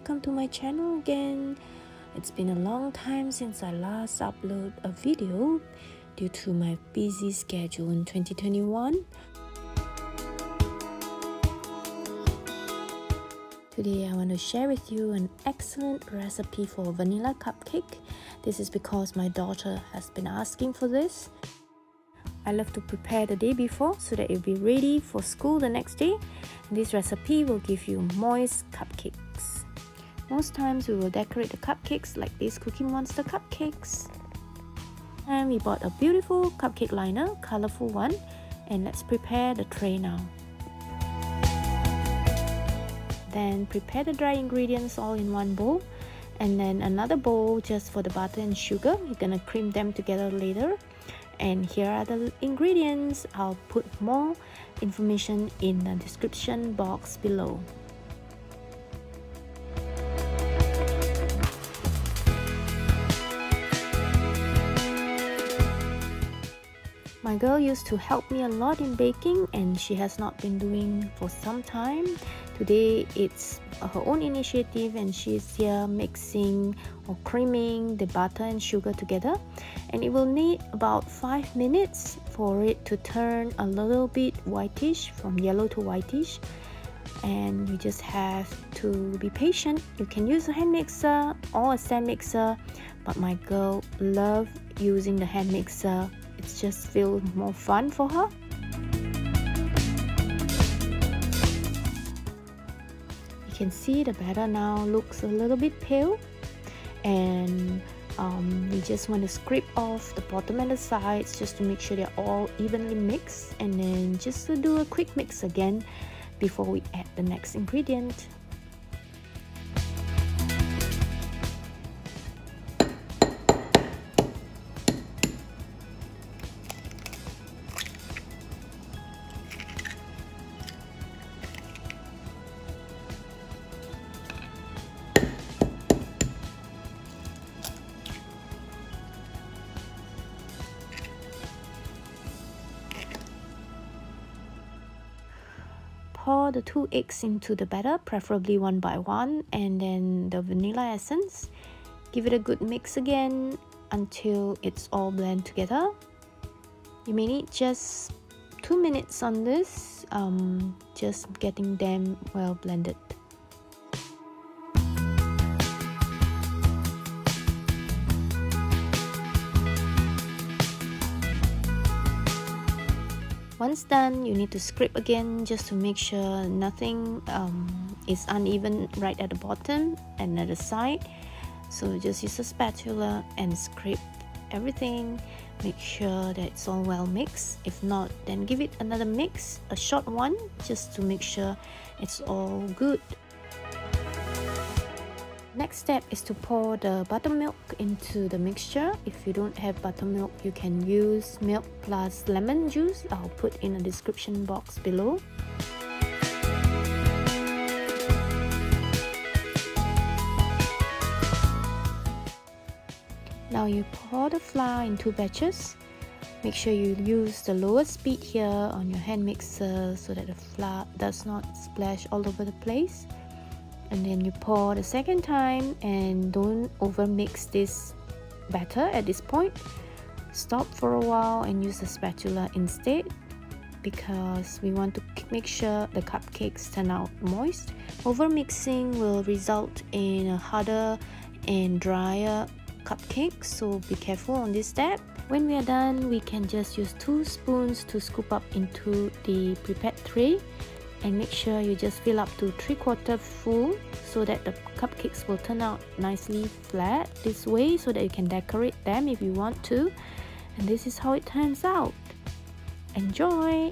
welcome to my channel again. It's been a long time since I last uploaded a video due to my busy schedule in 2021. Today I want to share with you an excellent recipe for vanilla cupcake. This is because my daughter has been asking for this. I love to prepare the day before so that it'll be ready for school the next day. And this recipe will give you moist cupcakes. Most times we will decorate the cupcakes like these Cookie Monster cupcakes. And we bought a beautiful cupcake liner, colorful one. And let's prepare the tray now. Then prepare the dry ingredients all in one bowl. And then another bowl just for the butter and sugar. You're gonna cream them together later. And here are the ingredients. I'll put more information in the description box below. My girl used to help me a lot in baking and she has not been doing for some time. Today it's her own initiative and she's here mixing or creaming the butter and sugar together, and it will need about 5 minutes for it to turn a little bit whitish, from yellow to whitish. And you just have to be patient. You can use a hand mixer or a stand mixer, but my girl loves using the hand mixer. It just feels more fun for her. You can see the batter now looks a little bit pale, and we just want to scrape off the bottom and the sides just to make sure they're all evenly mixed, and then just to do a quick mix again before we add the next ingredient. Pour the 2 eggs into the batter, preferably one by one, and then the vanilla essence. Give it a good mix again until it's all blend together. You may need just 2 minutes on this, just getting them well blended. Once done, you need to scrape again just to make sure nothing is uneven right at the bottom and at the side. So just use a spatula and scrape everything. Make sure that it's all well mixed. If not, then give it another mix, a short one, just to make sure it's all good. Next step is to pour the buttermilk into the mixture. If you don't have buttermilk, you can use milk plus lemon juice. I'll put in a description box below. Now you pour the flour in 2 batches. Make sure you use the lower speed here on your hand mixer so that the flour does not splash all over the place. And then you pour the second time, and don't over mix this batter at this point. Stop for a while and use the spatula instead, because we want to make sure the cupcakes turn out moist. Over mixing will result in a harder and drier cupcake, so be careful on this step. When we are done, we can just use 2 spoons to scoop up into the prepared tray. And make sure you just fill up to 3/4 full so that the cupcakes will turn out nicely flat this way, so that you can decorate them if you want to. And this is how it turns out. Enjoy!